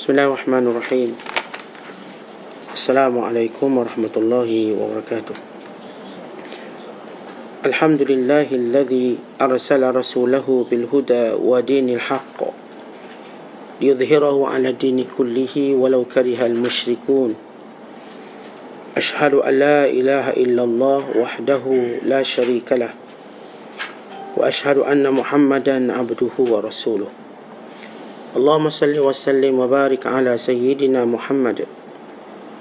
Bismillahirrahmanirrahim. Assalamualaikum warahmatullahi wabarakatuh. Alhamdulillahilladzi arsala rasulahu bil huda wa dinil haqq liyudhhirahu 'ala dini kullihi walau karihal musyrikun. Ashhadu an la ilaha illallah wahdahu la syarika lah wa ashhadu anna Muhammadan abduhu wa rasuluh. Allahumma salli wa sallim wa barik ala sayyidina Muhammad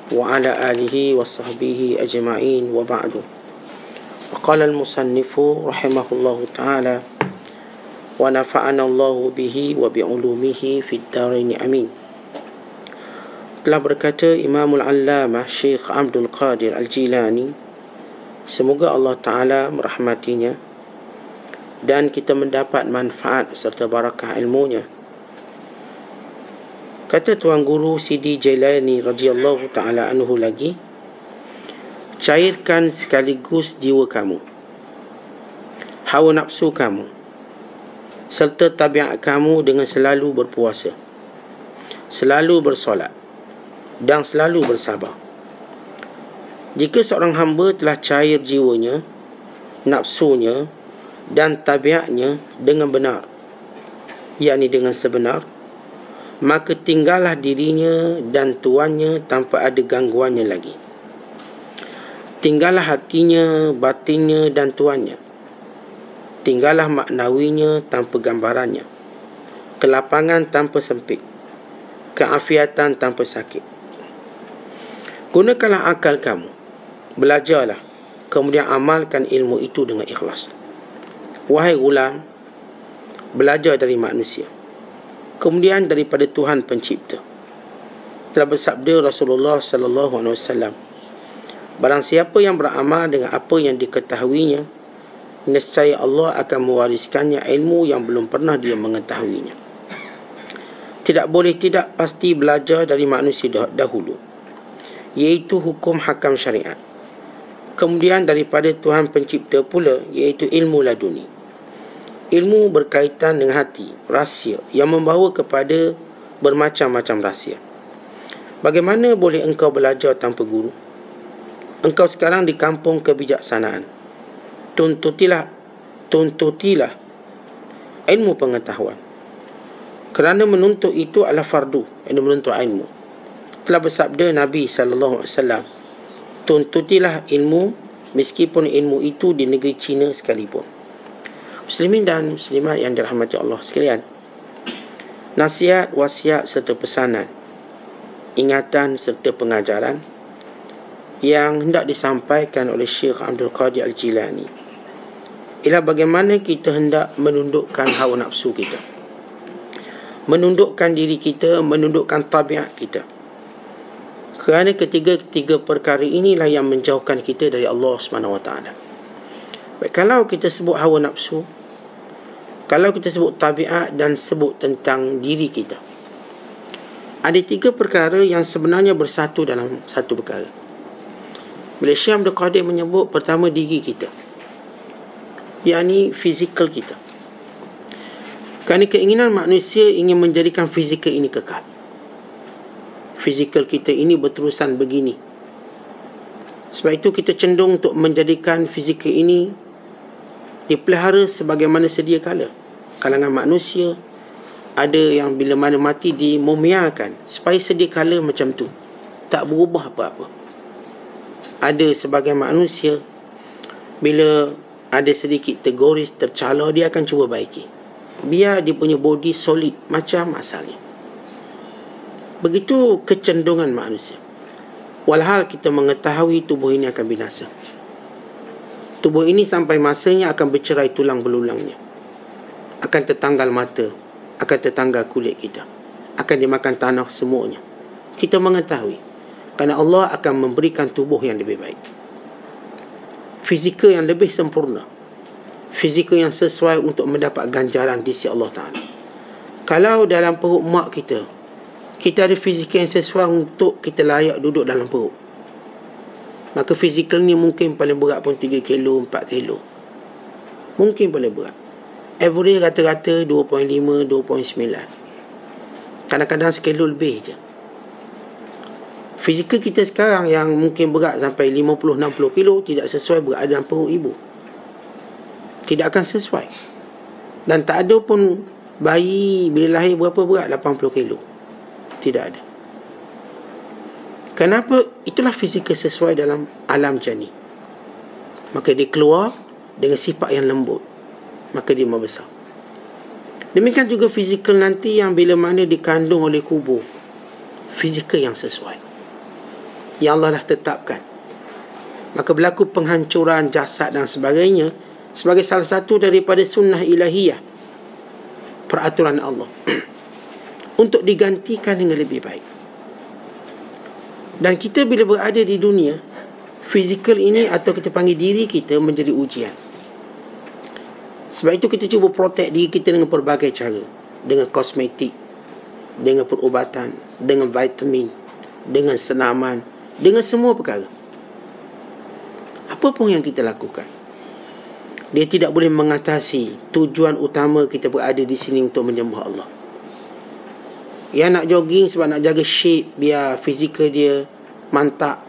wa ala alihi wa sahbihi ajma'in wa ba'du. Wa qala al-musannifu rahimahullahu ta'ala wa nafa'ana Allahu bihi wa bi'ulumihi fid darain amin. Telah berkata Imamul Allamah Syekh Abdul Qadir Al-Jilani, semoga Allah Ta'ala merahmatinya dan kita mendapat manfaat serta barakah ilmunya. Kata Tuan Guru Sidi Jailani radhiyallahu ta'ala anhu lagi, cairkan sekaligus jiwa kamu, hawa nafsu kamu, serta tabiat kamu dengan selalu berpuasa, selalu bersolat dan selalu bersabar. Jika seorang hamba telah cair jiwanya, nafsunya dan tabiatnya dengan benar, yakni dengan sebenar, maka tinggallah dirinya dan tuannya tanpa ada gangguannya lagi. Tinggallah hatinya, batinnya dan tuannya. Tinggallah maknawinya tanpa gambarannya. Kelapangan tanpa sempit. Keafiatan tanpa sakit. Gunakanlah akal kamu. Belajarlah. Kemudian amalkan ilmu itu dengan ikhlas. Wahai gulam, belajar dari manusia, kemudian daripada Tuhan pencipta. Telah bersabda Rasulullah sallallahu alaihi wasallam, barang siapa yang beramal dengan apa yang diketahuinya, nescaya Allah akan mewariskannya ilmu yang belum pernah dia mengetahuinya. Tidak boleh tidak pasti belajar dari manusia dahulu, iaitu hukum hakam syariat. Kemudian daripada Tuhan pencipta pula, iaitu ilmu laduni. Ilmu berkaitan dengan hati, rahsia yang membawa kepada bermacam-macam rahsia. Bagaimana boleh engkau belajar tanpa guru? Engkau sekarang di kampung kebijaksanaan. Tuntutilah ilmu pengetahuan. Kerana menuntut itu adalah fardu, yang menuntut ilmu. Telah bersabda Nabi sallallahu alaihi wasallam, tuntutilah ilmu meskipun ilmu itu di negeri China sekalipun. Muslimin dan muslimat yang dirahmati Allah sekalian, nasihat, wasiat serta pesanan, ingatan serta pengajaran yang hendak disampaikan oleh Syekh Abdul Qadir Al-Jilani ialah bagaimana kita hendak menundukkan hawa nafsu kita, menundukkan diri kita, menundukkan tabiat kita. Kerana ketiga perkara inilah yang menjauhkan kita dari Allah SWT. Baik, kalau kita sebut hawa nafsu, kalau kita sebut tabiat dan sebut tentang diri kita, ada tiga perkara yang sebenarnya bersatu dalam satu perkara. Bila Syekh Abdul Qadir menyebut pertama diri kita, yakni fizikal kita. Kerana keinginan manusia ingin menjadikan fizikal ini kekal. Fizikal kita ini berterusan begini. Sebab itu kita cenderung untuk menjadikan fizikal ini dipelihara sebagaimana sedia kala. Kalangan manusia ada yang bila mana mati dimumiakan supaya sedia kala macam tu, tak berubah apa-apa. Ada sebagian manusia bila ada sedikit tergoris, tercala, dia akan cuba baiki, biar dia punya body solid macam asalnya. Begitu kecenderungan manusia. Walhal kita mengetahui tubuh ini akan binasa. Tubuh ini sampai masanya akan bercerai tulang belulangnya, akan tertanggal mata, akan tertanggal kulit kita, akan dimakan tanah semuanya. Kita mengetahui, kerana Allah akan memberikan tubuh yang lebih baik, fizikal yang lebih sempurna, fizikal yang sesuai untuk mendapat ganjaran di sisi Allah Ta'ala. Kalau dalam perut mak kita, kita ada fizikal yang sesuai untuk kita layak duduk dalam perut, maka fizikal ni mungkin paling berat pun 3 kilo, 4 kilo. Mungkin paling berat. Average rata-rata 2.5, 2.9. Kadang-kadang sekilo lebih je. Fizikal kita sekarang yang mungkin berat sampai 50-60 kilo tidak sesuai berat dalam perut ibu. Tidak akan sesuai. Dan tak ada pun bayi bila lahir berapa berat 80 kilo. Tidak ada. Kenapa? Itulah fizikal sesuai dalam alam jani. Maka dia keluar dengan sifat yang lembut. Maka dia membesar. Demikian juga fizikal nanti yang bila mana dikandung oleh kubur. Fizikal yang sesuai. Yang Allah dah tetapkan. Maka berlaku penghancuran jasad dan sebagainya sebagai salah satu daripada sunnah ilahiyah, peraturan Allah untuk digantikan dengan lebih baik. Dan kita bila berada di dunia, fizikal ini atau kita panggil diri kita menjadi ujian. Sebab itu kita cuba protect diri kita dengan pelbagai cara. Dengan kosmetik, dengan perubatan, dengan vitamin, dengan senaman, dengan semua perkara. Apa pun yang kita lakukan, dia tidak boleh mengatasi tujuan utama kita berada di sini untuk menyembah Allah. Yang nak jogging sebab nak jaga shape, biar fizikal dia mantap,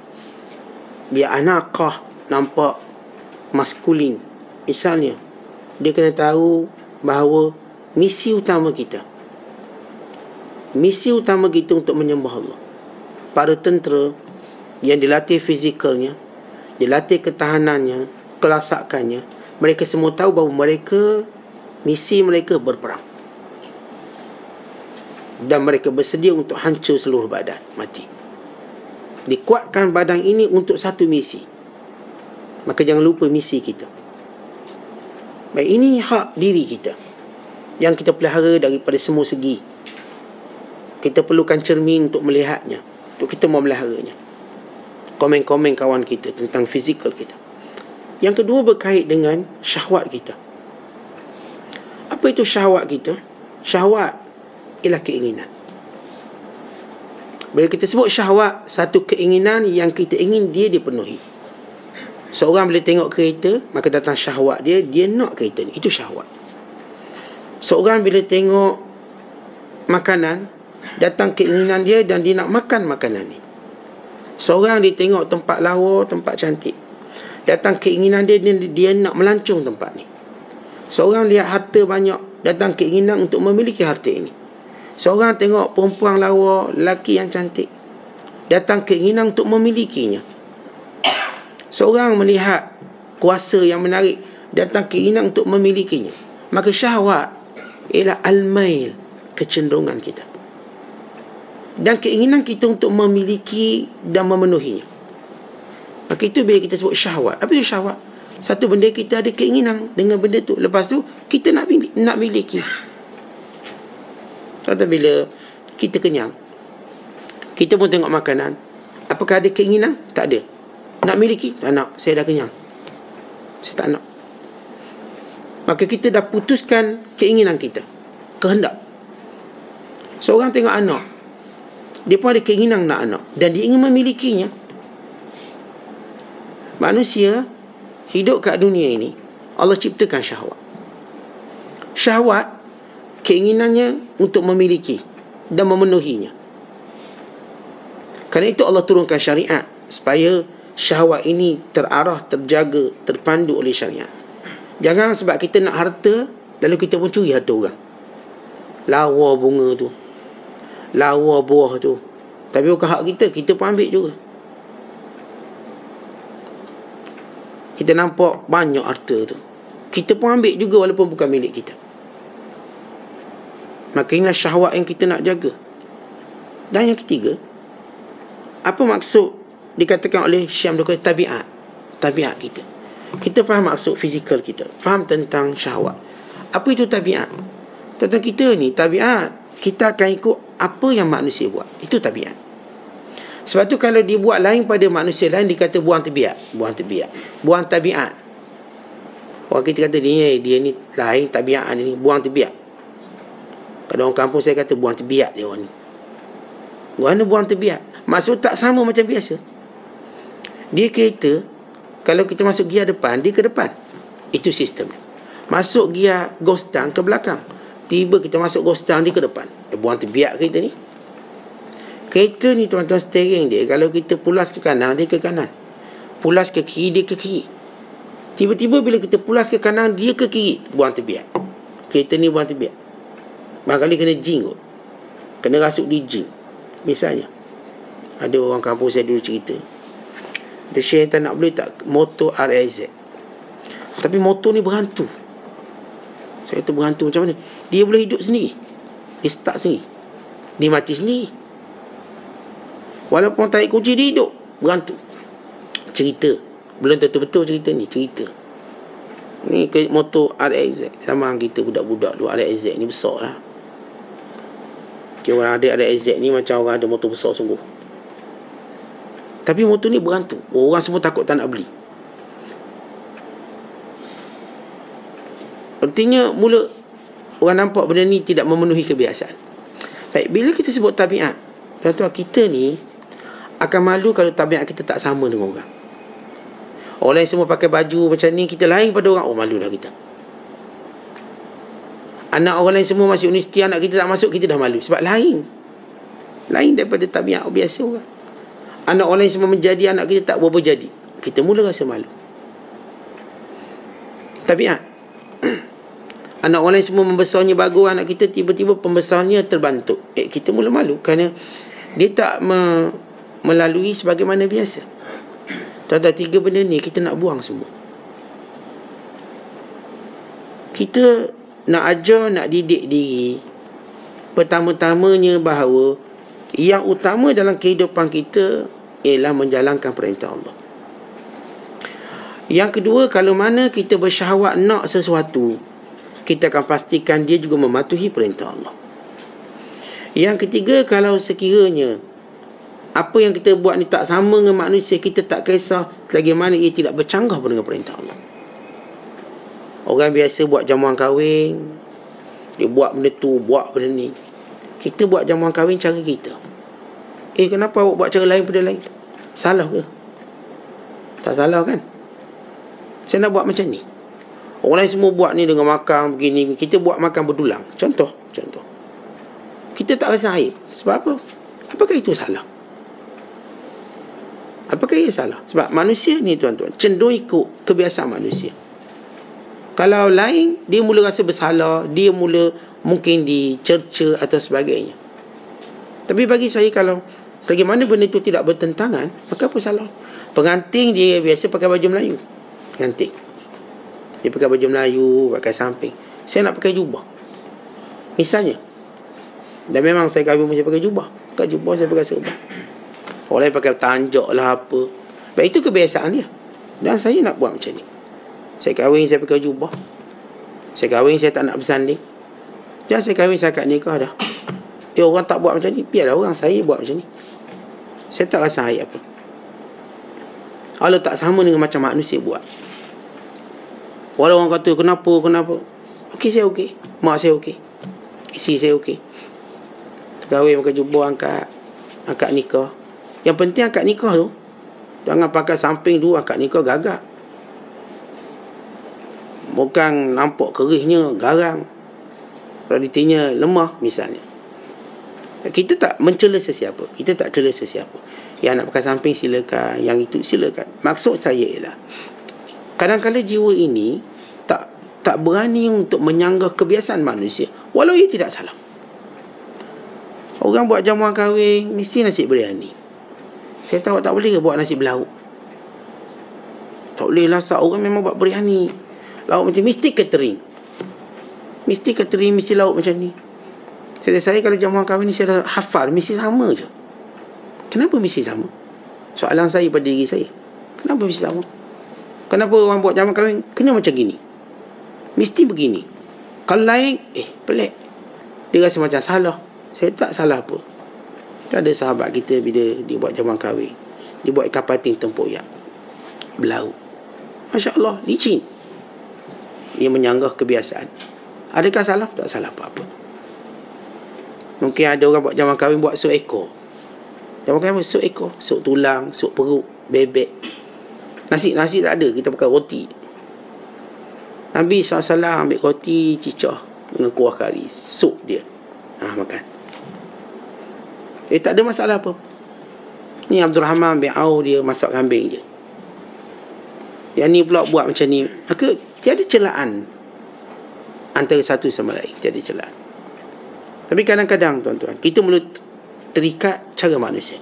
biar anakah nampak maskulin. Misalnya, dia kena tahu bahawa misi utama kita untuk menyembah Allah. Para tentera yang dilatih fizikalnya, dilatih ketahanannya, kelasakannya, mereka semua tahu bahawa misi mereka berperang. Dan mereka bersedia untuk hancur seluruh badan, mati. Dikuatkan badan ini untuk satu misi. Maka jangan lupa misi kita. Baik, ini hak diri kita yang kita pelihara daripada semua segi. Kita perlukan cermin untuk melihatnya, untuk kita mau meliharanya. Komen-komen kawan kita tentang fizikal kita. Yang kedua berkait dengan syahwat kita. Apa itu syahwat kita? Syahwat ialah keinginan. Bila kita sebut syahwat, satu keinginan yang kita ingin dia dipenuhi. Seorang bila tengok kereta, maka datang syahwat dia nak kereta ni. Itu syahwat. Seorang bila tengok makanan, datang keinginan dia dan dia nak makan makanan ni. Seorang dia tengok tempat lawa, tempat cantik, datang keinginan dia nak melancong tempat ni. Seorang lihat harta banyak, datang keinginan untuk memiliki harta ini. Seorang tengok perempuan lawa, lelaki yang cantik, datang keinginan untuk memilikinya. Seorang melihat kuasa yang menarik, datang keinginan untuk memilikinya. Maka syahwat ialah al-mail, kecenderungan kita. Dan keinginan kita untuk memiliki dan memenuhinya. Maka itu bila kita sebut syahwat. Apa itu syahwat? Satu benda kita ada keinginan dengan benda tu. Lepas tu kita nak miliki. Contoh bila kita kenyang, kita pun tengok makanan. Apakah ada keinginan? Tak ada. Nak miliki? Tak nak. Saya dah kenyang. Saya tak nak. Maka kita dah putuskan keinginan kita, kehendak. Seorang tengok anak, dia pun ada keinginan nak anak dan dia ingin memilikinya. Manusia hidup kat dunia ini, Allah ciptakan syahwat. Syahwat, keinginannya untuk memiliki dan memenuhinya. Kerana itu Allah turunkan syariat supaya syahwat ini terarah, terjaga, terpandu oleh syariat. Jangan sebab kita nak harta, lalu kita pun curi harta orang. Lawa bunga tu, lawa buah tu, tapi bukan hak kita, kita pun ambil juga. Kita nampak banyak harta tu, kita pun ambil juga walaupun bukan milik kita. Maka inilah syahwat yang kita nak jaga. Dan yang ketiga, apa maksud dikatakan oleh Syekh Abdul Qadir tabiat? Tabiat kita. Kita faham maksud fizikal kita, faham tentang syahwat. Apa itu tabiat? Tentang kita ni, tabiat kita akan ikut apa yang manusia buat. Itu tabiat. Sebab tu kalau dia buat lain pada manusia lain, dikata buang tabiat, buang tabiat, buang tabiat. Orang kita kata dia ni lain tabiat ni, buang tabiat. Pada orang kampung saya kata buang tabiat dia orang ni. Mana buang tabiat? Maksud tak sama macam biasa. Dia kereta, kalau kita masuk gear depan, dia ke depan. Itu sistem. Masuk gear ghost tank ke belakang. Tiba kita masuk gostang, dia ke depan. Buang terbiak kereta ni. Kereta ni tuan-tuan, steering dia, kalau kita pulas ke kanan, dia ke kanan. Pulas ke kiri, dia ke kiri. Tiba-tiba bila kita pulas ke kanan, dia ke kiri, buang terbiak. Kereta ni buang terbiak. Barangkali kena jing kot. Kena rasuk di jing. Misalnya, ada orang kampung saya dulu cerita, dia share, tak nak beli tak motor RZ. Tapi motor ni berhantu. Saya kata berhantu macam mana? Dia boleh hidup sendiri. Dia start sendiri. Dia mati sendiri. Walaupun tarik kunci, dia hidup. Berhantu. Cerita. Belum tentu betul cerita ni. Cerita. Ni motor RX. Sama kita budak-budak tu, RX ni besar lah. Orang ada RX ni macam orang ada motor besar sungguh. Tapi motor ni berhantu. Orang semua takut tak nak beli. Artinya mula orang nampak benda ni tidak memenuhi kebiasaan. Baik, bila kita sebut tabiat, tuan-tuan, kita ni akan malu kalau tabiat kita tak sama dengan orang. Orang lain semua pakai baju macam ni, kita lain pada orang, malu dah kita. Anak orang lain semua masuk universiti, anak kita tak masuk, kita dah malu. Sebab lain daripada tabiat biasa orang. Anak orang lain semua menjadi, anak kita tak berapa jadi, kita mula rasa malu. Tabiat. Anak orang lain semua membesarnya bagus, anak kita tiba-tiba pembesarnya terbantuk. Kita mula malu kerana dia tak melalui sebagaimana biasa. Tuan-tuan, 3 benda ni kita nak buang semua. Kita nak ajar, nak didik diri, pertama-tamanya bahawa yang utama dalam kehidupan kita ialah menjalankan perintah Allah. Yang kedua, kalau mana kita bersyahwat nak sesuatu, kita akan pastikan dia juga mematuhi perintah Allah. Yang ketiga, kalau sekiranya apa yang kita buat ni tak sama dengan manusia, kita tak kisah selagi mana ia tidak bercanggah dengan perintah Allah. Orang biasa buat jamuan kahwin, dia buat benda tu, buat benda ni. Kita buat jamuan kahwin cara kita. Kenapa awak buat cara lain pada lain? Salah ke? Tak salah kan? Saya nak buat macam ni. Orang lain semua buat ni dengan makan begini, kita buat makan berdulang. Contoh. Kita tak rasa aib. Sebab apa? Apakah itu salah? Apakah ia salah? Sebab manusia ni, tuan-tuan, cenderung ikut kebiasaan manusia. Kalau lain, dia mula rasa bersalah, dia mula mungkin dicerca atau sebagainya. Tapi bagi saya, kalau selagi mana benda itu tidak bertentangan, maka apa salah? Pengantin dia biasa pakai baju Melayu. Pengantin dia pakai baju Melayu, pakai samping. Saya nak pakai jubah, misalnya. Dan memang saya kahwin mesti pakai jubah. Pakai jubah, saya pakai serban. Orang lain pakai tanjak lah apa. Baik, itu kebiasaan dia. Dan saya nak buat macam ni. Saya kahwin, saya pakai jubah. Saya kahwin, saya tak nak bersanding. Dan saya kahwin, saya akad nikah dah. Orang tak buat macam ni, biarlah orang, saya buat macam ni. Saya tak rasa aib apa. Kalau tak sama dengan macam manusia buat. Walau orang kata, kenapa? Okey, saya okey. Mak saya okey. Isi saya okey. Kahwin pakai jubah, angkat nikah. Yang penting angkat nikah tu, jangan pakai samping tu, angkat nikah gagak. Bukan nampak kerihnya garang, kualitinya lemah misalnya. Kita tak mencela sesiapa. Kita tak cela sesiapa. Yang nak pakai samping silakan, yang itu silakan. Maksud saya ialah, kadang-kadang jiwa ini tak berani untuk menyanggah kebiasaan manusia, walau ia tidak salah. Orang buat jamuan kahwin mesti nasi biryani. Saya tahu tak boleh ke buat nasi berlauk? Tak boleh lah, orang memang buat biryani. Lauk macam mesti catering. Mesti lauk macam ni. Saya kalau jamuan kahwin ni saya dah hafal, mesti sama je. Kenapa mesti sama? Soalan saya pada diri saya. Kenapa mesti sama? Kenapa orang buat jamuan kahwin kena macam gini? Mesti begini. Kalau lain, pelik. Dia rasa macam salah. Saya tak salah apa. Ada sahabat kita bila dia buat jamuan kahwin, dia buat ikan patin tempoyak berlauk. Masya Allah, licin. Dia menyanggah kebiasaan. Adakah salah? Tak salah apa-apa. Mungkin ada orang buat jamuan kahwin buat sup ekor. Jamuan kahwin sup ekor, sup tulang, sup perut, bebek. Nasi tak ada, kita pakai roti. Nabi SAW ambil roti cicah, dengan kuah kari, sup dia. Makan. Tak ada masalah apa. Ni Abdul Rahman bin Auf dia masak kambing je. Yang ni pula buat macam ni. Maka tiada celaan antara satu sama lain. Tiada celaan. Tapi kadang-kadang tuan-tuan, kita mula terikat cara manusia.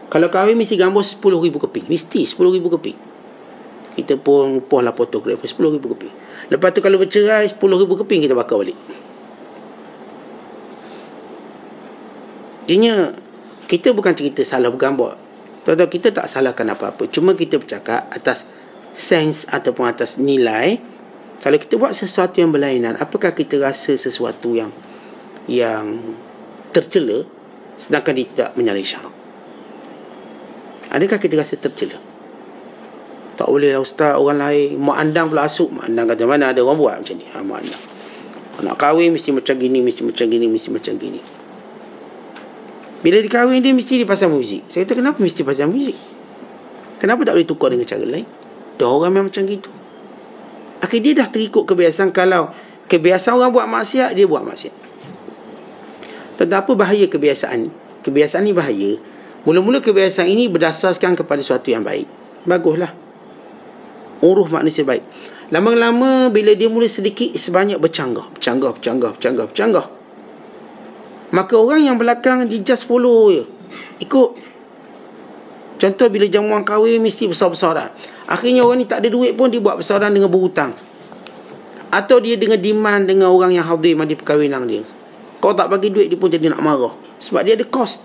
Kalau kahwin mesti gambar 10,000 keping. Mesti 10,000 keping. Kita pun upahlah fotografer 10,000 keping. Lepas tu kalau bercerai 10,000 keping kita bakar balik. Jadinya kita bukan cerita salah bergambar. Tuan-tuan, kita tak salahkan apa-apa. Cuma kita bercakap atas sense ataupun atas nilai. Kalau kita buat sesuatu yang berlainan, apakah kita rasa sesuatu yang tercela sedangkan dia tidak menyalahi syarak? Adakah kita rasa tercela? Tak boleh lah ustaz, orang lain mak andang pula asuk. Mak andang kata mana ada orang buat macam ni. Mak andang nak kahwin mesti macam gini, mesti macam gini, mesti macam gini. Bila dikahwin dia mesti dipasang muzik. Saya kata kenapa mesti pasang muzik? Kenapa tak boleh tukar dengan cara lain? Dah orang memang macam gitu. Akhirnya dia dah terikut kebiasaan. Kalau kebiasaan orang buat maksiat, dia buat maksiat. Tentang apa bahaya kebiasaan ni? Kebiasaan ni bahaya. Mula-mula kebiasaan ini berdasarkan kepada sesuatu yang baik. Baguslah. Uruh manusia baik. Lama-lama bila dia mula sedikit sebanyak bercanggah. Maka orang yang belakang dia just follow je. Ikut. Contoh bila jamuan kahwin mesti besar-besaran. Akhirnya orang ni tak ada duit pun dia buat besaran dengan berhutang. Atau dia dengan demand dengan orang yang hadir mandi perkahwinan dia. Kau tak bagi duit dia pun jadi nak marah. Sebab dia ada cost.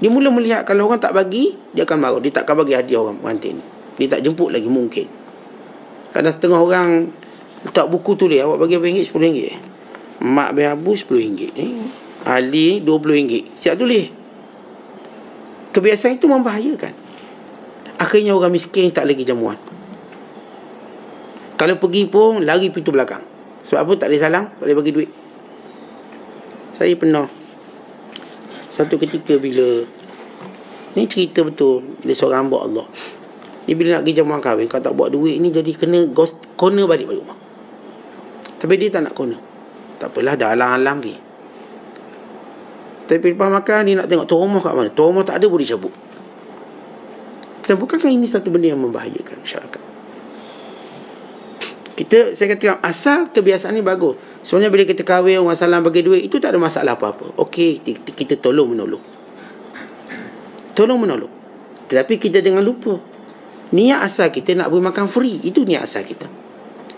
Dia mula melihat kalau orang tak bagi, dia akan marah. Dia tak akan bagi hadiah orang pengantin. Dia tak jemput lagi mungkin. Kadang setengah orang letak buku tulis, awak bagi RM10, RM10. Mak bin Abu RM10. Ali RM20. Siap tulis. Kebiasaan itu membahayakan. Akhirnya orang miskin tak lagi jamuan. Kalau pergi pun lari pintu belakang. Sebab apa? Tak boleh salang, tak boleh bagi duit. Saya pernah satu ketika bila, ni cerita betul, bila seorang hamba Allah, dia bila nak pergi jamuan kahwin, kalau tak buat duit ni jadi kena corner balik rumah. Tapi dia tak nak corner. Tak apalah, dah alang-alang dia. Tapi lepas makan dia nak tengok tuan rumah kat mana. Tuan rumah tak ada, boleh cabut. Dan bukankah ini satu benda yang membahayakan masyarakat? Saya kata asal kebiasaan ni bagus. Sebenarnya bila kita kahwin orang salam bagi duit, itu tak ada masalah apa-apa. Okey, kita tolong menolong. Tetapi kita jangan lupa, niat asal kita nak beri makan free. Itu niat asal kita.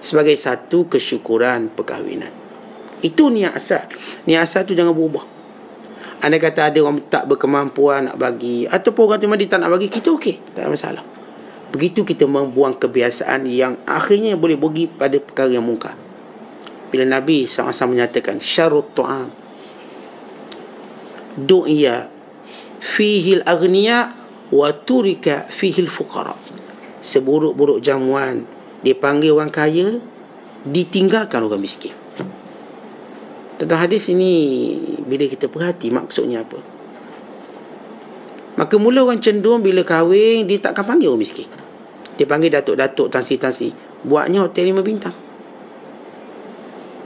Sebagai satu kesyukuran perkahwinan. Itu niat asal. Niat asal tu jangan berubah. Anda kata ada orang tak berkemampuan nak bagi, ataupun orang tu dia tak nak bagi, kita okey, tak ada masalah. Begitu kita membuang kebiasaan yang akhirnya boleh pergi pada perkara yang mungkar. Bila Nabi SAW menyatakan syarut ta'am du'iya fihil aghniya wa turika fihil fuqara. Seburuk-buruk jamuan dipanggil orang kaya, ditinggalkan orang miskin. Tentang hadis ini, bila kita perhati maksudnya apa, maka mula orang cenderung bila kahwin dia takkan panggil orang miskin. Dia panggil datuk-datuk, tansi-tansi. Buatnya hotel 5 bintang.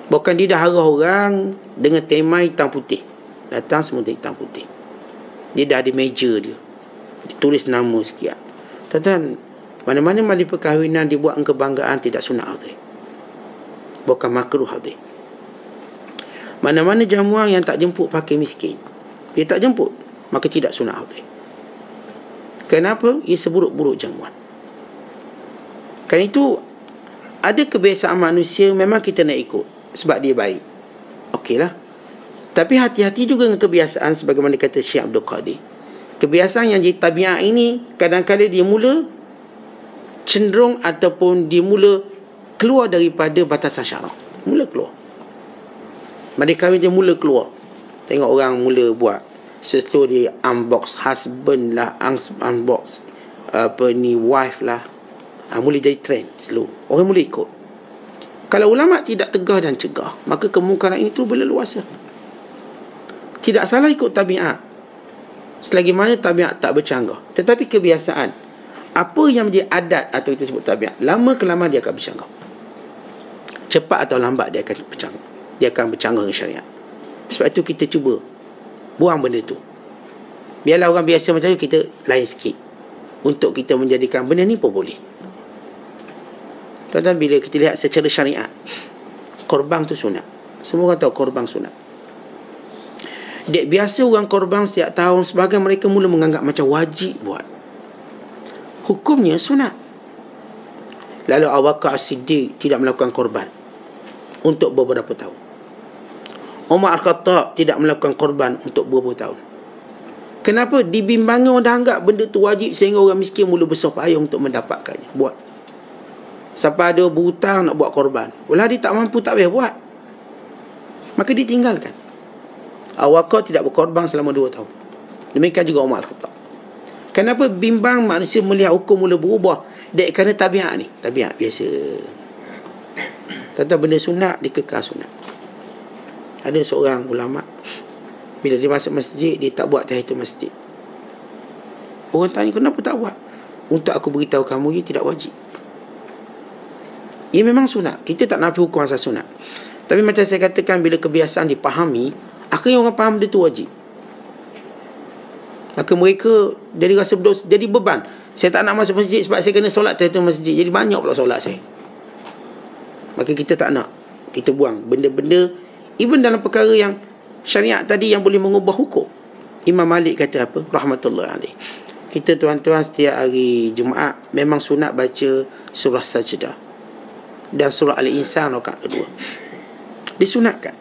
Bukan dia dah harah orang dengan tema hitam putih. Datang semua hitam putih. Dia dah ada meja dia. Dia tulis nama sekian. Tuan-tuan, mana-mana majlis perkahwinan dibuat kebanggaan tidak sunat hadir. Bukan makruh hadir. Mana-mana jamuan yang tak jemput pakai miskin, dia tak jemput, maka tidak sunat hadir. Kenapa? Ia seburuk-buruk jamuan. Kerana itu, ada kebiasaan manusia memang kita nak ikut sebab dia baik. Okeylah. Tapi hati-hati juga dengan kebiasaan sebagaimana kata Syekh Abdul Qadir. Kebiasaan yang jadi tabiat ini kadang-kadang dia mula cenderung ataupun dia mula keluar daripada batasan syarak. Mula keluar. Mari kahwin dia mula keluar. Tengok orang mula buat sesuatu, dia unbox husband lah, unbox wife lah. Mula jadi trend slow. Orang mula ikut. Kalau ulama tidak tegar dan cegah, maka kemungkaran ini terus berleluasa. Tidak salah ikut tabiat, selagi mana tabiat tak bercanggah. Tetapi kebiasaan, apa yang menjadi adat atau kita sebut tabiat, lama kelamaan dia akan bercanggah. cepat atau lambat dia akan bercanggah. Dia akan bercanggah dengan syariat. Sebab itu kita cuba buang benda tu. Biarlah orang biasa macam tu, kita lain sikit. Untuk kita menjadikan benda ni pun boleh. Tuan-tuan, bila kita lihat secara syariat, korban tu sunat. Semua orang tahu korban sunat. Dek biasa orang korban setiap tahun, sebahagian mereka mula menganggap macam wajib buat. Hukumnya sunat. Lalu Abu Bakar As-Siddiq tidak melakukan korban untuk beberapa tahun. Umar Al-Khattab tidak melakukan korban untuk beberapa tahun. Kenapa? Dibimbangi orang dah anggap benda tu wajib, sehingga orang miskin mula bersusah payah untuk mendapatkannya. Buat. Sampai ada berhutang nak buat korban. Walau dia tak mampu, tak payah buat. Maka ditinggalkan. Abu Bakar tidak berkorban selama 2 tahun. Demikian juga Umar Al-Khattab. Kenapa bimbang manusia melihat hukum mula berubah? Dek kerana tabiat ni. Tabiat biasa. Tentang benda sunat, dikekal sunat. Ada seorang ulama, bila dia masuk masjid, dia tak buat tahiyatul masjid. Orang tanya, kenapa tak buat? Untuk aku beritahu kamu, ia tidak wajib. Ia memang sunat. Kita tak nafi hukum asal sunat. Tapi macam saya katakan, bila kebiasaan dipahami, akhirnya orang faham dia tu wajib. Maka mereka jadi rasa berdosa, jadi beban. Saya tak nak masuk masjid sebab saya kena solat tahiyatul masjid. Jadi banyak pula solat saya. Maka kita tak nak. Kita buang benda-benda, even dalam perkara yang syariat tadi yang boleh mengubah hukum. Imam Malik kata apa? Rahmatullahi alaih. Kita tuan-tuan setiap hari Jumaat memang sunat baca surah Sajdah dan surah Al-Insan rakaat kedua. Disunatkan.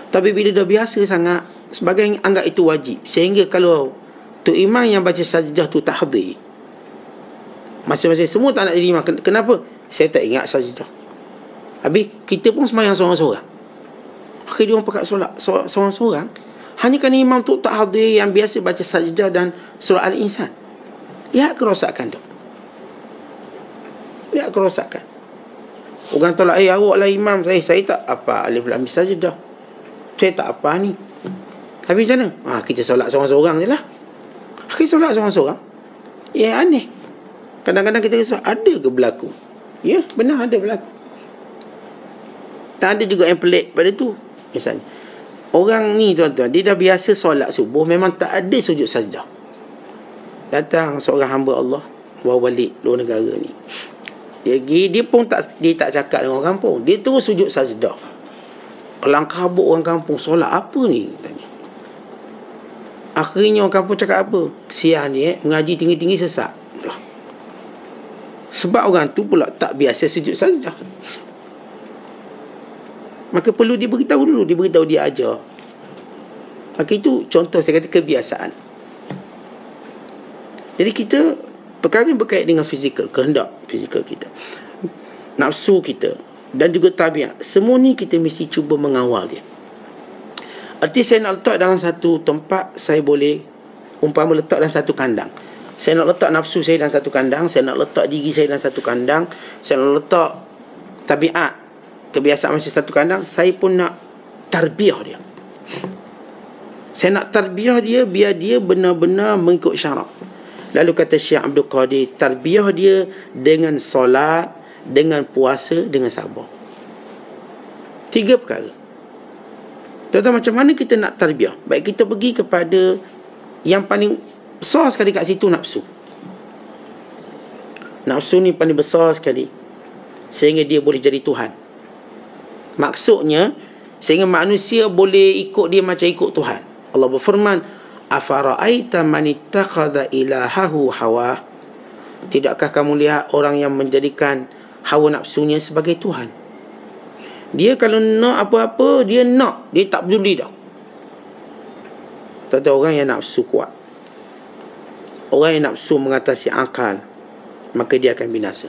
Tapi bila dah biasa sangat, sebagian anggap itu wajib. Sehingga kalau tu imam yang baca sajdah tu tahdir, masing-masing semua tak nak jadi imam. Kenapa? Saya tak ingat sajdah. Habis kita pun semayang seorang-seorang. Akhirnya orang pakat solat seorang-seorang, hanya kerana imam tu tak hadir yang biasa baca sajdah dan surah Al-Insan. Lihat kerosakan tu. Lihat kerosakan. Orang tolak, awak lah imam. Saya tak apa alif lam mim sajdah. Saya tak apa ni. Habis macam mana? Kita solat seorang-seorang je lah. Kita solat seorang-seorang. Ya, aneh. Kadang-kadang kita rasa, ada ke berlaku? Ya, benar ada berlaku. Tak ada juga yang pelik pada tu. Misalnya, orang ni tuan-tuan, dia dah biasa solat subuh, memang tak ada sujud sajdah. Datang seorang hamba Allah, Walid, luar negara ni. Dia pun dia tak cakap dengan orang kampung. Dia terus sujud sajdah. Kelang kabut orang kampung, solat apa ni? Tanya. Akhirnya orang kampung cakap apa? Kesian ni mengaji tinggi-tinggi sesat. Sebab orang tu pula tak biasa sujud sajdah. Maka perlu diberitahu dulu, diberitahu dia ajar. Maka itu contoh saya kata kebiasaan. Jadi kita, perkara yang berkait dengan fizikal, kehendak fizikal kita, nafsu kita, dan juga tabiat, semua ni kita mesti cuba mengawal dia. Arti saya nak letak dalam satu tempat, saya boleh umpama letak dalam satu kandang. Saya nak letak nafsu saya dalam satu kandang, saya nak letak diri saya dalam satu kandang, saya nak letak tabiat, kebiasaan masih satu kandang. Saya pun nak tarbiyah dia. Saya nak tarbiyah dia biar dia benar-benar mengikut syarak. Lalu kata Syekh Abdul Qadir, tarbiyah dia dengan solat, dengan puasa, dengan sabar. 3 perkara. Tuan-tuan, macam mana kita nak tarbiyah? Baik, kita pergi kepada yang paling besar sekali kat situ, nafsu. Nafsu ni paling besar sekali, sehingga dia boleh jadi Tuhan. Maksudnya, sehingga manusia boleh ikut dia macam ikut Tuhan. Allah berfirman, afara'aita man ittakhadha ilahahu hawa. Tidakkah kamu lihat orang yang menjadikan hawa nafsunya sebagai Tuhan? Dia kalau nak apa-apa, dia nak. Dia tak peduli dah. Tak ada orang yang nafsu kuat. Orang yang nafsu mengatasi akal, maka dia akan binasa.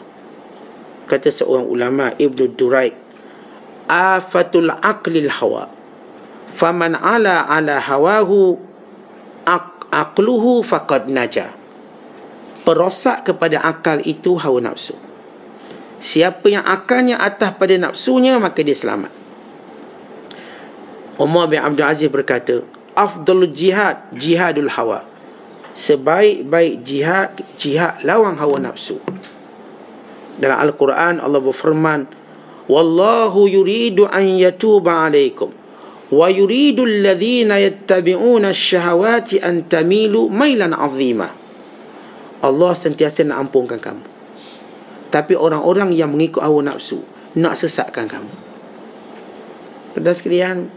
Kata seorang ulama, Ibnu Duraik, afatul aqlil hawa. Faman ala hawahu aqluhu faqad naja. Perosak kepada akal itu hawa nafsu. Siapa yang akalnya atas pada nafsunya, maka dia selamat. Umar bin Abdul Aziz berkata, afdalul jihad, jihadul hawa. Sebaik-baik jihad, jihad lawan hawa nafsu. Dalam Al-Quran Allah berfirman, Wallahu yuridu an yatuba alaikum wa yuridu alladhina yattabi'una ash-shahawati an tamilu mailan 'azima. Allah sentiasa nak ampunkan kamu. Tapi orang-orang yang mengikut hawa nafsu nak sesatkan kamu. Saudara sekalian,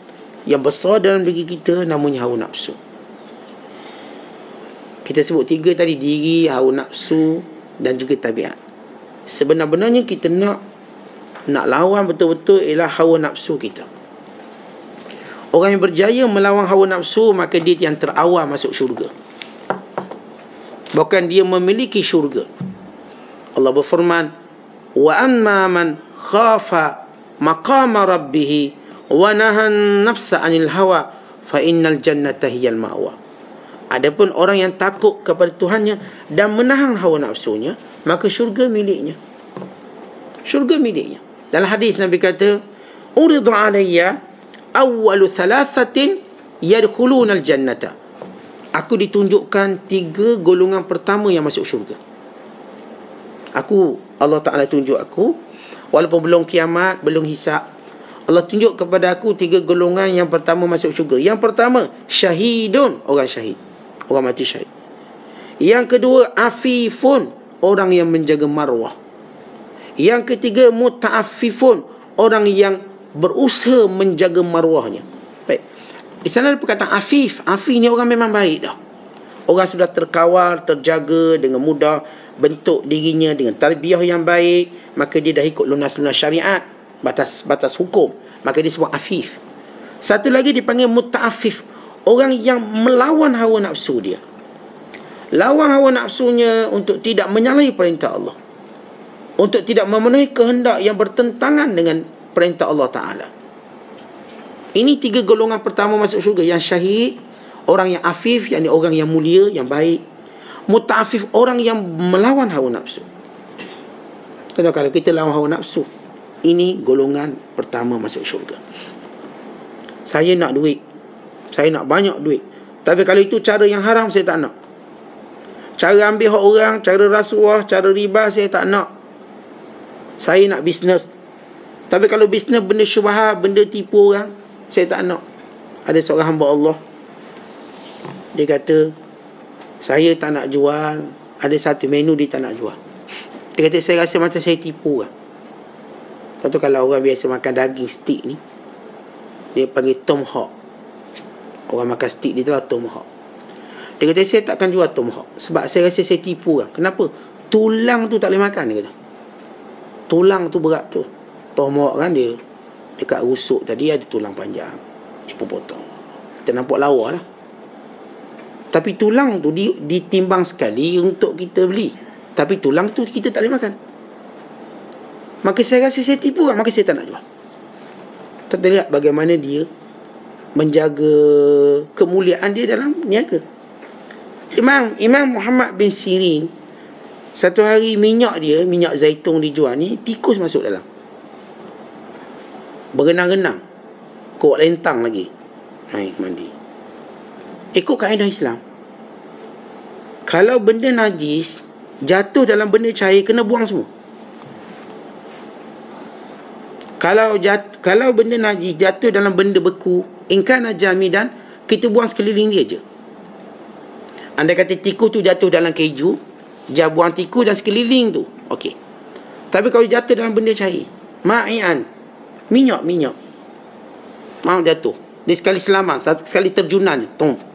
yang besar dalam diri kita namanya hawa nafsu. Kita sebut 3 tadi, diri, hawa nafsu dan juga tabiat. Sebenar-benarnya kita nak lawan betul-betul ialah hawa nafsu kita. Orang yang berjaya melawan hawa nafsu, maka dia yang terawal masuk syurga. Bukan dia memiliki syurga. Allah berfirman, wa amma man khafa maqama rabbih wa nahan nafsa 'anil hawa fa innal jannata hiyal ma'wa. Adapun orang yang takut kepada Tuhannya dan menahan hawa nafsunya, maka syurga miliknya. Syurga miliknya. Dalam hadis Nabi kata, uridu alayya awwalu thalathatin yadkhuluna al-jannata. Aku ditunjukkan 3 golongan pertama yang masuk syurga. Allah Ta'ala tunjuk aku, walaupun belum kiamat, belum hisab, Allah tunjuk kepada aku 3 golongan yang pertama masuk syurga. Yang pertama, syahidun, orang syahid, orang mati syahid. Yang kedua, afifun, orang yang menjaga marwah. Yang ketiga, muta'affifun, orang yang berusaha menjaga marwahnya. Baik. Di sana ada perkataan afif. Afif ni orang memang baik dah. Orang sudah terkawal, terjaga dengan mudah, bentuk dirinya dengan tarbiyah yang baik, maka dia dah ikut lunas-lunas syariat, batas hukum, maka dia sebut afif. Satu lagi dipanggil muta'affif, orang yang melawan hawa nafsu dia. Lawan hawa nafsunya untuk tidak menyalahi perintah Allah, untuk tidak memenuhi kehendak yang bertentangan dengan perintah Allah Ta'ala. Ini 3 golongan pertama masuk syurga. Yang syahid, orang yang afif, yakni orang yang mulia, yang baik. Muta'affif, orang yang melawan hawa nafsu. Kalau kita lawan hawa nafsu, ini golongan pertama masuk syurga. Saya nak duit, saya nak banyak duit, tapi kalau itu cara yang haram, saya tak nak. Cara ambil hak orang, cara rasuah, cara riba, saya tak nak. Saya nak bisnes, tapi kalau bisnes benda syubhat, benda tipu orang, saya tak nak. Ada seorang hamba Allah, dia kata, saya tak nak jual, ada satu menu dia tak nak jual. Dia kata, saya rasa macam saya tipu kan. Lepas tu kalau orang biasa makan daging steak ni, dia panggil tomahawk. Orang makan steak dia tu lah tomahawk. Dia kata, saya takkan jual tomahawk sebab saya rasa saya tipu kan. Kenapa? Tulang tu tak boleh makan, dia kata. Tulang tu berat tu. Tomahawk kan dia dekat rusuk tadi ada tulang panjang, dia pun potong. Kita nampak lawa lah. Tapi tulang tu ditimbang sekali untuk kita beli, tapi tulang tu kita tak boleh makan. Maka saya rasa saya tipu kan, maka saya tak nak jual. Kita lihat bagaimana dia menjaga kemuliaan dia dalam niaga. Imam Muhammad bin Sirin, satu hari minyak zaitun dijual ni, tikus masuk dalam, berenang-renang, kok lentang lagi, mandi. Ikut kaedah Islam, kalau benda najis jatuh dalam benda cair, kena buang semua. Kalau benda najis jatuh dalam benda beku, ingkana jamidan, kita buang sekeliling dia je. Andai kata tikus tu jatuh dalam keju, jangan buang tikus dan sekeliling tu, okey. Tapi kalau jatuh dalam benda cair, ma'ian, minyak, mau jatuh, dia sekali selamat, sekali terjunan,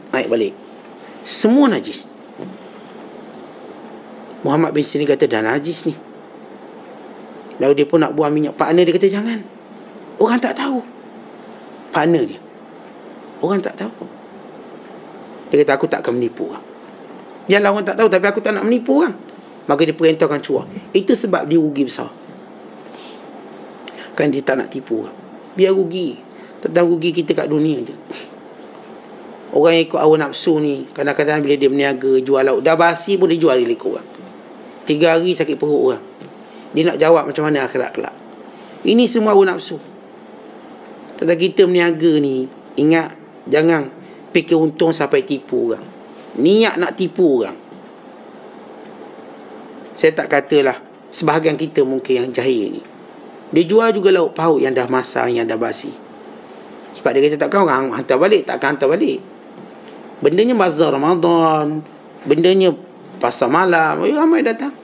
naik balik, semua najis. Muhammad bin Sirin kata, dah najis ni. Lalu dia pun nak buang minyak. Partner dia kata, jangan, orang tak tahu. Partner dia, orang tak tahu. Dia kata, aku tak akan menipu orang. Janganlah orang tak tahu, tapi aku tak nak menipu orang. Maka dia perintahkan cuak. Itu sebab dia rugi besar. Kan dia tak nak tipu orang, biar rugi. Tentang rugi kita kat dunia je. Orang yang ikut hawa nafsu ni, kadang-kadang bila dia berniaga, jual lauk dah basi pun dia jual dia ikut orang. 3 hari sakit perut orang, dia nak jawab macam mana akhirat kelak. Ini semua hawa nafsu. Tentang kita berniaga ni, ingat, jangan fikir untung sampai tipu orang, niat nak tipu orang. Saya tak katalah sebahagian kita mungkin yang jahil ni, Dia jual juga lauk pauk yang dah masak, yang dah basi. Sebab dia kata takkan orang hantar balik, takkan hantar balik. Bendanya bazar Ramadan, bendanya pasar malam, ramai datang.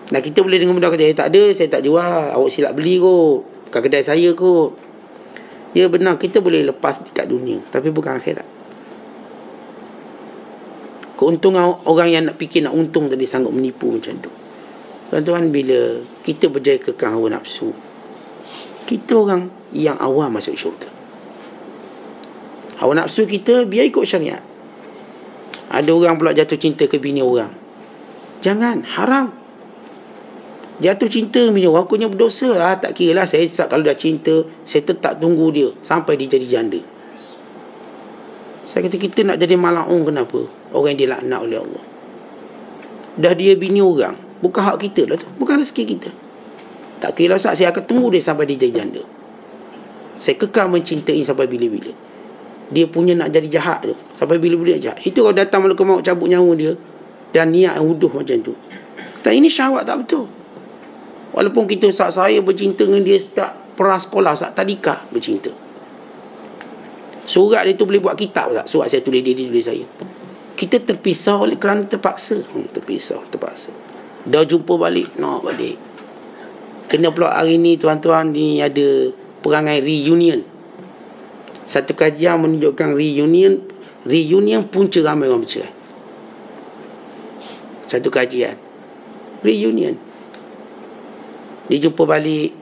Nah, kita boleh dengan mudah kata, tak ada, saya tak jual, awak silap beli kot, bukan kedai saya kot. Ya benar, kita boleh lepas dekat dunia, tapi bukan akhirat. Keuntungan orang yang nak fikir nak untung tadi sanggup menipu macam tu. Tuan-tuan, bila kita berjaya kekang hawa nafsu, kita orang yang awam masuk syurga. Hawa nafsu kita biar ikut syariat. Ada orang pula jatuh cinta ke bini orang. Jangan, haram. Jatuh cinta bini orang, akunya berdosa. Tak kira lah, saya kalau dah cinta, saya tetap tunggu dia sampai dia jadi janda. Saya kata, kita nak jadi mala'un kenapa? Orang yang dilaknat oleh Allah. Dah dia bini orang, bukan hak kita lah tu, bukan rezeki kita. Tak kira lah, saya akan tunggu dia sampai dia jadi janda. Saya kekal mencintai sampai bila-bila. Dia punya nak jadi jahat tu, sampai bila-bila jahat. Itu kalau datang malaikat maut cabut nyawa dia dan niat huduh macam tu. Dan ini syahwat tak betul. Walaupun kita saat saya bercinta dengan dia sejak prasekolah, saat tadika bercinta. Surat dia tu boleh buat kitab tak? Surat saya tulis, dia tulis saya. Kita terpisah oleh kerana terpaksa. Terpisah, terpaksa. Dah jumpa balik, nak balik. Kena pula hari ni tuan-tuan, ni ada perangai reunion. Satu kajian menunjukkan reunion punca ramai orang bercerai. Satu kajian reunion, dia jumpa balik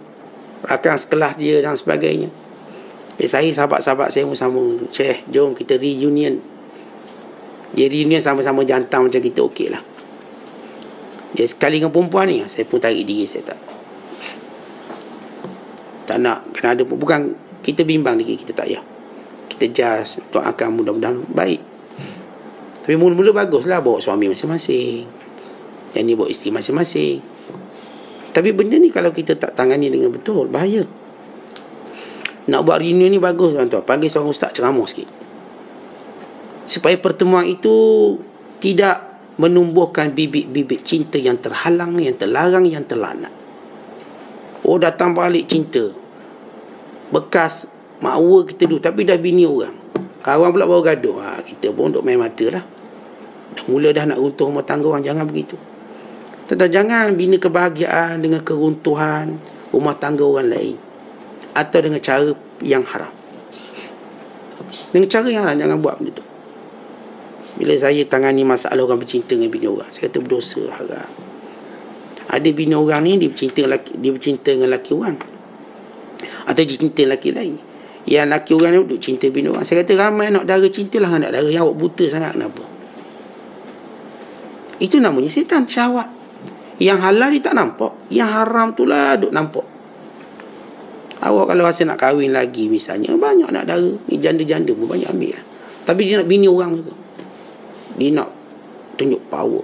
rakan sekelas dia dan sebagainya. Saya, sahabat-sahabat saya pun sambung, Syekh, jom kita reunion. Dia reunion sama-sama jantan macam kita, okey lah. Dia sekali dengan perempuan ni, saya pun tarik diri, saya tak nak kena ada. Bukan kita bimbang diri, kita tak payah. Kita just doakan mudah-mudahan baik. Tapi mula-mula baguslah bawa suami masing-masing, yang ni bawa isteri masing-masing. Tapi benda ni kalau kita tak tangani dengan betul, bahaya. Nak buat reunion ni bagus tuan-tuan, panggil seorang ustaz ceramah sikit, supaya pertemuan itu tidak menumbuhkan bibit-bibit cinta yang terhalang, yang terlarang, yang terlaknat. Oh, datang balik cinta bekas makwa kita dulu, tapi dah bini orang, kawan pula baru gaduh. Kita pun duk main mata lah. Dah mula dah nak runtuh rumah tangga orang. Jangan begitu. Tentang jangan bina kebahagiaan dengan keruntuhan rumah tangga orang lain, atau dengan cara yang haram. Dengan cara yang haram, jangan buat benda tu. Bila saya tangani masalah orang bercinta dengan bini orang, saya kata berdosa, haram. Ada bini orang ni dia bercinta dengan laki orang, atau dia cinta laki lain. Yang laki orang ni duduk cinta bini orang. Saya kata ramai anak dara cintalah anak dara. Yang awak buta sangat kenapa? Itu namanya setan, syahwat. Yang halal dia tak nampak, yang haram tu lah duk nampak. Awak kalau rasa nak kahwin lagi misalnya, banyak anak dara ni, janda-janda pun banyak ambil lah. Tapi dia nak bini orang juga, dia nak tunjuk power.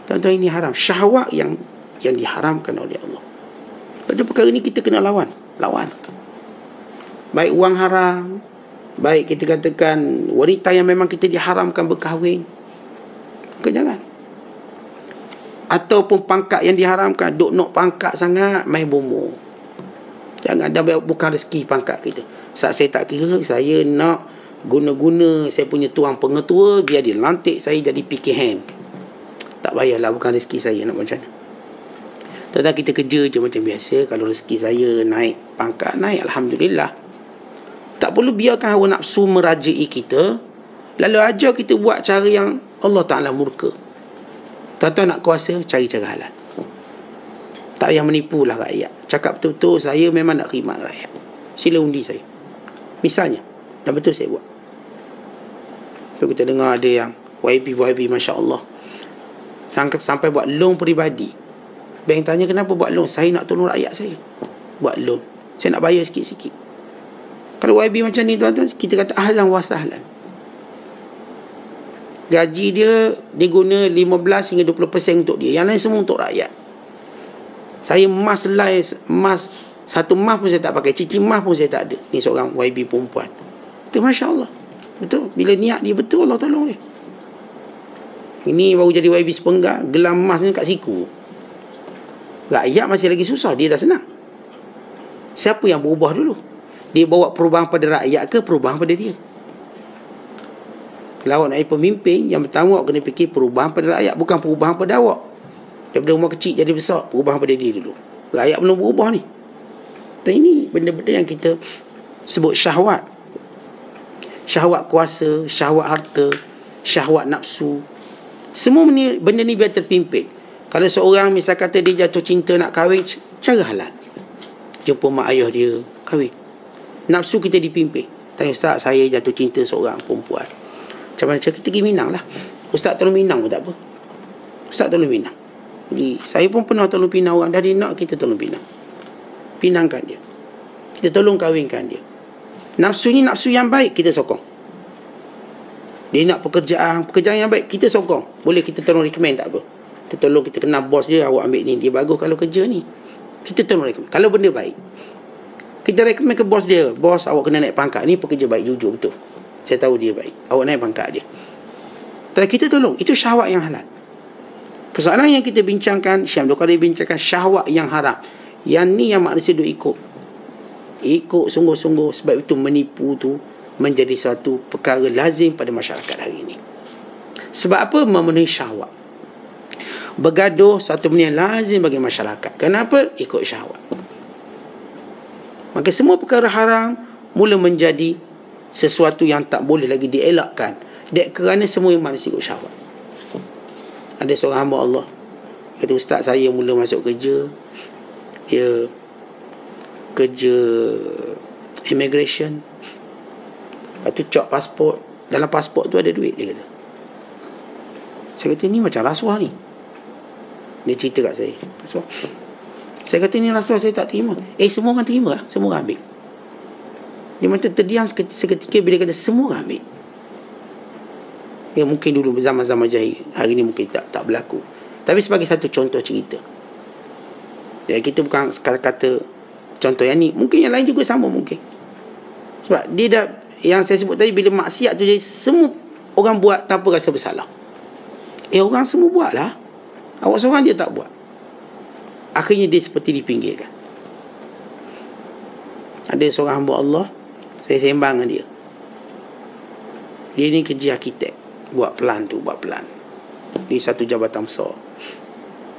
Tuan-tuan, ini haram. Syahwat yang diharamkan oleh Allah. Pada perkara ni kita kena lawan. Baik wang haram, baik kita katakan wanita yang memang kita diharamkan berkahwin, jangan. Ataupun pangkat yang diharamkan, duk nak pangkat sangat, main bomo. Jangan, dah bukan rezeki pangkat kita. Saat saya tak kira, saya nak guna-guna saya punya tuang pengetua, biar dia lantik saya jadi PKM. Tak payahlah, bukan rezeki saya, nak macam mana. Tentang kita kerja je macam biasa. Kalau rezeki saya naik pangkat, naik, Alhamdulillah. Tak perlu biarkan hawa nafsu merajai kita, lalu ajar kita buat cara yang Allah Ta'ala murka. Tuan-tuan nak kuasa, cari cara halal. Tak payah menipulah rakyat. Cakap betul-betul, saya memang nak khidmat rakyat, sila undi saya, misalnya. Dan betul saya buat. So, kita dengar ada yang YB, Masya Allah, sampai buat loan peribadi. Bank tanya, kenapa buat loan? Saya nak tolong rakyat saya. Buat loan, saya nak bayar sikit-sikit. Kalau YB macam ni tuan-tuan, kita kata ahlan wa sahlan. Gaji dia guna 15 hingga 20% untuk dia, yang lain semua untuk rakyat. Saya emas satu emas pun saya tak pakai, cincin emas pun saya tak ada. Ni seorang YB perempuan. Itu Masya Allah. Betul. Bila niat dia betul, Allah tolong dia. Ini baru jadi YB sepenggal, gelam emas ni kat siku. Rakyat masih lagi susah, dia dah senang. Siapa yang berubah dulu? Dia bawa perubahan pada rakyat ke perubahan pada dia? Kalau awak nak jadi pemimpin, yang pertama awak kena fikir perubahan pada rakyat, bukan perubahan pada awak. Daripada rumah kecil jadi besar, perubahan pada dia dulu. Rakyat belum berubah ni. Dan ini benda-benda yang kita sebut syahwat. Syahwat kuasa, syahwat harta, syahwat nafsu. Semua benda ni biar terpimpin. Kalau seorang misal kata dia jatuh cinta nak kahwin, cara halal. Jumpa mak ayah dia, kahwin. Nafsu kita dipimpin. Tanya, Ustaz, saya jatuh cinta seorang perempuan. Macam mana cara kita pergi Minang lah. Ustaz tolong Minang pun tak apa. Ustaz tolong Minang. Jadi, saya pun pernah tolong pinang orang. Dah dia nak, kita tolong pinang. Pinangkan dia. Kita tolong kahwinkan dia. Nafsu ni nafsu yang baik, kita sokong. Dia nak pekerjaan yang baik, kita sokong. Boleh kita tolong recommend, tak apa. Kita tolong, kita kenal bos dia, awak ambil ni, dia bagus kalau kerja ni. Kita tolong recommend. Kalau benda baik, kita recommend ke bos dia. Bos, awak kena naik pangkat. Ni pekerja baik, jujur betul. Saya tahu dia baik. Awak naik pangkat dia. Tapi kita tolong. Itu syahwat yang halal. Persoalan yang kita bincangkan, Syekh Abdul Qadir bincangkan syahwat yang haram. Yang ni yang manusia duk ikut. Ikut sungguh-sungguh. Sebab itu menipu tu menjadi satu perkara lazim pada masyarakat hari ini. Sebab apa? Memenuhi syahwat. Bergaduh satu benda yang lazim bagi masyarakat. Kenapa? Ikut syahwat. Maka semua perkara haram mula menjadi sesuatu yang tak boleh lagi dielakkan. Kerana semua yang manusia ikut syahwat. Ada seorang hamba Allah kata, Ustaz, saya mula masuk kerja. Dia kerja immigration. Lepas tu cop pasport. Dalam pasport tu ada duit, dia kata. Saya kata, ni macam rasuah ni. Dia cerita kat saya, rasuah. Saya kata, ni rasuah, saya tak terima. Semua orang terima lah. Semua orang ambil. Dia macam terdiam seketika bila dia kata semua orang ambil. Ya, mungkin dulu zaman-zaman jahil. Hari ni mungkin tak berlaku. Tapi sebagai satu contoh cerita. Ya, kita bukan kata contoh yang ni. Mungkin yang lain juga sama mungkin. Sebab dia dah, yang saya sebut tadi, bila maksiat tu jadi semua orang buat tanpa rasa bersalah. Orang semua buat lah. Awak seorang dia tak buat. Akhirnya dia seperti dipinggirkan. Ada seorang hamba Allah, saya sembang dengan dia. Dia ni kerja arkitek. Buat plan tu, buat plan. Di satu jabatan besar.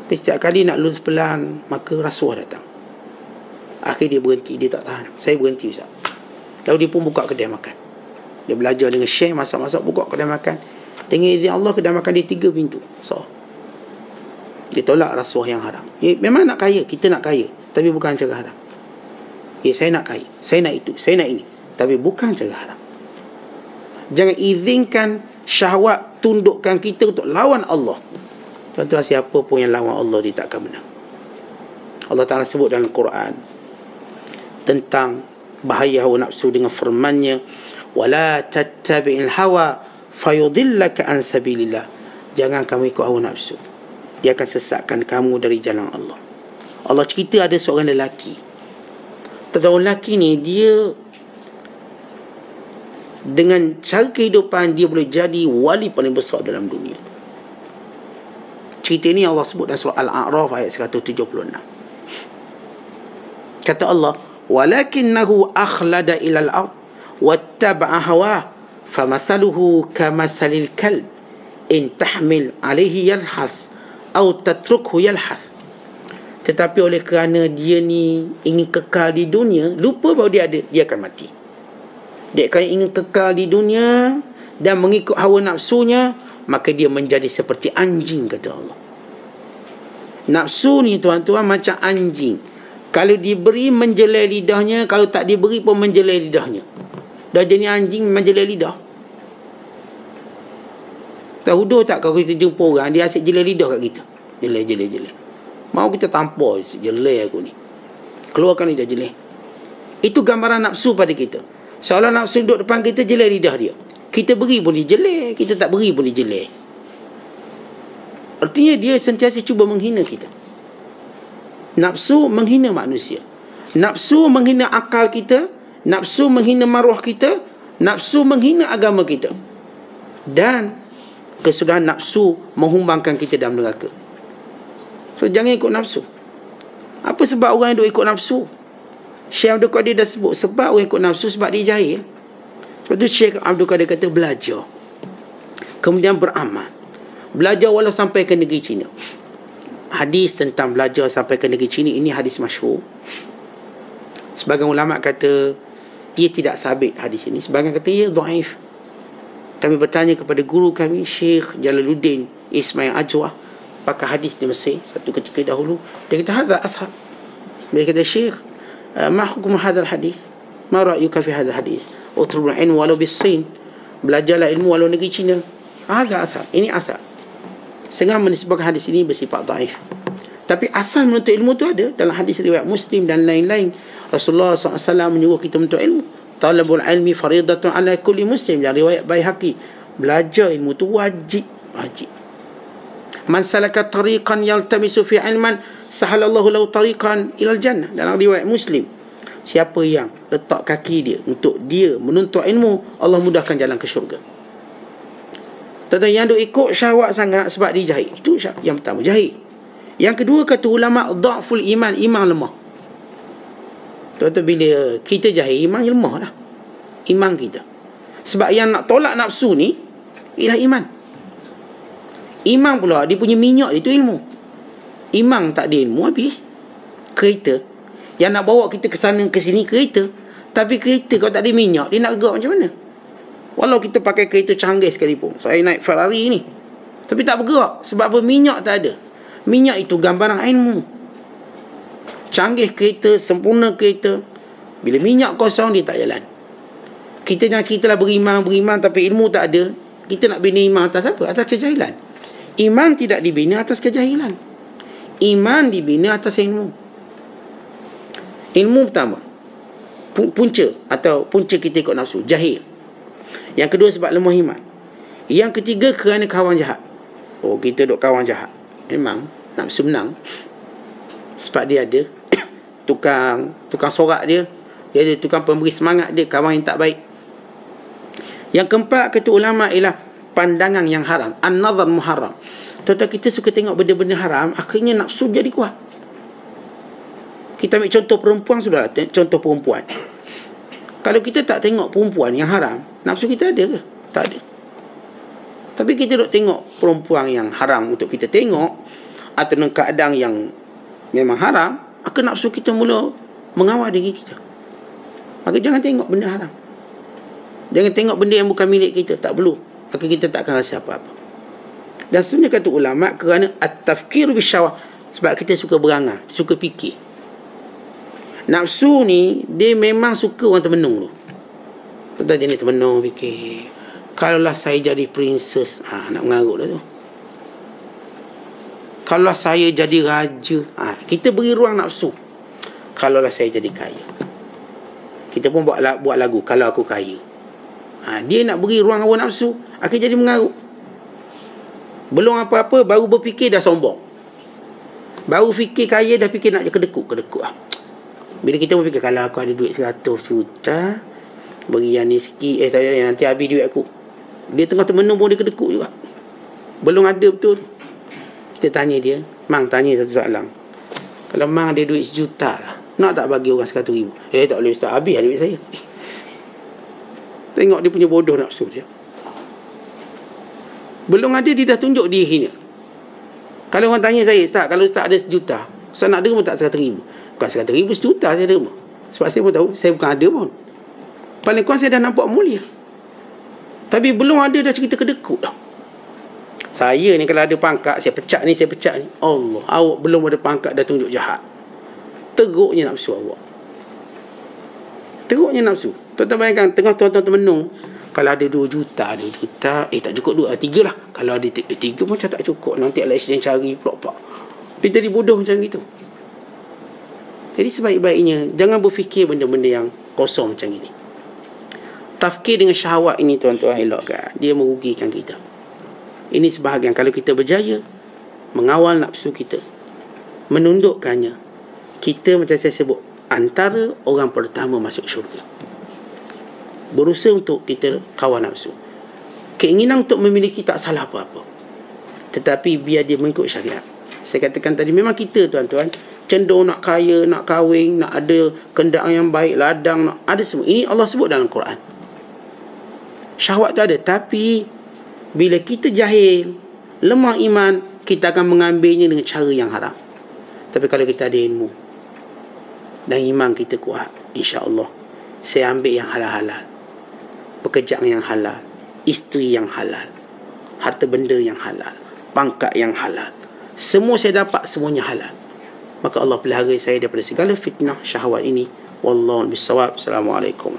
Tapi setiap kali nak lulus plan, maka rasuah datang. Akhirnya dia berhenti, dia tak tahan. Saya berhenti, Ustaz. Lalu dia pun buka kedai makan. Dia belajar dengan Syekh, masak-masak, buka kedai makan. Dengan izin Allah, kedai makan dia 3 pintu. So, dia tolak rasuah yang haram. Memang nak kaya, kita nak kaya. Tapi bukan cara haram. Saya nak kaya, saya nak itu, saya nak ini. Tapi bukan cara haram. Jangan izinkan syahwat tundukkan kita untuk lawan Allah. Tuan-tuan, siapa pun yang lawan Allah, dia tak akan menang. Allah Ta'ala sebut dalam Quran tentang bahaya hawa nafsu dengan firman-Nya, wala tattabi'il hawa fayudillaka an sabilillah. Jangan kamu ikut hawa nafsu, dia akan sesatkan kamu dari jalan Allah. Allah cerita ada seorang lelaki. Tetapi lelaki ni, dia dengan cara kehidupan dia boleh jadi wali paling besar dalam dunia. Cerita ni Allah sebut dalam surah Al-A'raf ayat 176. Kata Allah, walakinnahu akhlada ilal ard wattaba'a hawa famathaluhu kamasalil kalb in tahmil alaihi yalhath atau tatrukhu yalhath. Tetapi oleh kerana dia ni ingin kekal di dunia, lupa bahawa dia akan mati. Dia akan ingin kekal di dunia dan mengikut hawa nafsunya, maka dia menjadi seperti anjing, kata Allah. Nafsu ni, tuan-tuan, macam anjing. Kalau diberi, menjelai lidahnya. Kalau tak diberi pun menjelai lidahnya. Dah jadi anjing, menjelai lidah. Tahu tak kalau kita jumpa orang, dia asyik jelai lidah kat kita. Jelai. Mau kita tampar, jelai aku ni. Keluarkan lidah, jelai. Itu gambaran nafsu pada kita. Seolah nafsu duduk depan kita, jelai lidah dia. Kita beri pun dia jelai, kita tak beri pun dia jelai. Artinya dia sentiasa cuba menghina kita. Nafsu menghina manusia. Nafsu menghina akal kita. Nafsu menghina maruah kita. Nafsu menghina agama kita. Dan kesudahan nafsu menghumbangkan kita dalam neraka. So jangan ikut nafsu. Apa sebab orang yang duk ikut nafsu? Syekh Abdul Qadir dah sebut sebab orang ikut nafsu sebab dia jahil. Sebab tu Syekh Abdul Qadir kata belajar, kemudian beramal. Belajar walau sampai ke negeri Cina. Hadis tentang belajar sampai ke negeri Cina ini hadis masyhur. Sebagian ulama kata ia tidak sabit hadis ini, sebagian kata ia dhaif. Kami bertanya kepada guru kami Syekh Jalaluddin Ismail Ajwah, pakar hadis di Mesir satu ketika dahulu. Dia kata hadza athar. Dia kata Syekh, ma hukum hadzal hadis? Ma ra'yuka fi hadzal hadis? Utlubul ilm walau bis-Sin. Belajarlah ilmu walau negeri Cina. Hadza athar. Ini asal. Sengaja menisbahkan hadis ini bersifat dhaif. Tapi asal menuntut ilmu tu ada dalam hadis riwayat Muslim dan lain-lain. Rasulullah SAW menyuruh kita menuntut ilmu. Talabul ilmi faridatun ala kulli muslim. Dan riwayat Baihaqi, belajar ilmu tu wajib. Man salaka tariqan yaltamisu fi ilman sahalallahu lahu tariqan ilal jannah. Dalam riwayat Muslim, siapa yang letak kaki dia untuk dia menuntut ilmu, Allah mudahkan jalan ke syurga. Tentang yang duk ikut syahwat sangat sebab dia jahil. Itu yang pertama, jahil. Yang kedua, kata ulama, dha'ful iman, iman lemah. Tuan-tuan, bila kita jahil, iman lemah dah. Iman kita. Sebab yang nak tolak nafsu ni ialah iman. Iman pula, dia punya minyak dia tu ilmu. Iman tak ada ilmu, habis. Kereta yang nak bawa kita ke sana ke sini, kereta. Tapi kereta kalau tak ada minyak, dia nak gerak macam mana? Walau kita pakai kereta canggih sekalipun. Saya naik Ferrari ni, tapi tak bergerak. Sebab apa? Minyak tak ada. Minyak itu gambaran ilmu. Canggih kereta, sempurna kereta, bila minyak kosong, dia tak jalan. Kita jangan kita lah beriman, tapi ilmu tak ada. Kita nak bina iman atas apa? Atas kejahilan. Iman tidak dibina atas kejahilan. Iman dibina atas ilmu. Ilmu pertama, punca atau punca kita ikut nafsu, jahil. Yang kedua, sebab lemah iman. Yang ketiga, kerana kawan jahat. Oh, kita duk kawan jahat, memang nafsu menang. Sebab dia ada tukang sorak dia ada tukang pemberi semangat dia, kawan yang tak baik. Yang keempat, kata ulama, ialah pandangan yang haram, an-nazar muharram. Tuan-tuan, kita suka tengok benda-benda haram, akhirnya nafsu jadi kuat. Kita ambil contoh perempuan, sudahlah, contoh perempuan. Kalau kita tak tengok perempuan yang haram, nafsu kita ada ke? Tak ada. Tapi kita duk tengok perempuan yang haram untuk kita tengok, atau dalam keadaan yang memang haram, maka nafsu kita mula mengawal diri kita. Maka jangan tengok benda haram. Jangan tengok benda yang bukan milik kita, tak perlu. Maka kita tak akan rasa apa-apa. Dan sebenarnya kata ulama, kerana at-tafkir bisyawah, sebab kita suka berangan, suka fikir. Nafsu ni, dia memang suka orang termenung tu. Tuan-tuan, dia ni termenung fikir, kalaulah saya jadi princess, nak mengarut dah tu. Kalaulah saya jadi raja, kita beri ruang nafsu. Kalaulah saya jadi kaya. Kita pun buat lagu, kalau aku kaya. Dia nak beri ruang hawa nafsu, akhirnya jadi mengarut. Belum apa-apa, baru berfikir dah sombong. Baru fikir kaya, dah fikir nak kedekut. Bila kita berfikir, kalau aku ada duit 100 juta, beri yang ni sikit, nanti habis duit aku. Dia tengah termenung pun dia kedekut juga. Belum ada betul. Kita tanya dia, Mang, tanya satu soalan. Kalau Mang ada duit 1 juta lah, nak tak bagi orang 100 ribu? Tak boleh Ustaz, habis duit saya. Tengok dia punya bodoh nafsu dia. Belum ada, dia dah tunjuk dirinya. Kalau orang tanya saya, Ustaz, kalau Ustaz ada 1 juta, Ustaz nak derma tak 100 ribu? Bukan 100 ribu, 1 juta saya derma. Sebab saya pun tahu, saya bukan ada pun. Paling kurang saya dah nampak mulia. Tapi belum ada dah cerita kedekut dah. Saya ni kalau ada pangkat, saya pecat ni. Allah, awak belum ada pangkat dah tunjuk jahat. Teruknya nafsu awak. Teruknya nafsu. Tuan-tuan bayangkan, tengah tuan-tuan termenung, kalau ada 2 juta, tak cukup 2, 3 lah. Kalau ada 3 macam tak cukup, nanti Al-Isnin cari pulak-pulak. Dia jadi bodoh macam itu. Jadi sebaik-baiknya, jangan berfikir benda-benda yang kosong macam ini. Tafkir dengan syahwat ini, tuan-tuan, elokkan. Dia merugikan kita. Ini sebahagian, kalau kita berjaya mengawal nafsu kita, menundukkannya, kita macam saya sebut, antara orang pertama masuk syurga. Berusaha untuk kita kawal nafsu. Keinginan untuk memiliki tak salah apa-apa, tetapi biar dia mengikut syariat. Saya katakan tadi, memang kita, tuan-tuan, cenderung nak kaya, nak kahwin, nak ada kenderaan yang baik, ladang, nak ada semua. Ini Allah sebut dalam Quran. Syahwat tu ada. Tapi bila kita jahil, lemah iman, kita akan mengambilnya dengan cara yang haram. Tapi kalau kita ada ilmu dan iman kita kuat, insya-Allah saya ambil yang halal-halal, pekerjaan yang halal, isteri yang halal, harta benda yang halal, pangkat yang halal, semua saya dapat, semuanya halal. Maka Allah pelihara saya daripada segala fitnah syahwat ini. Wallahu bisawab. Assalamualaikum.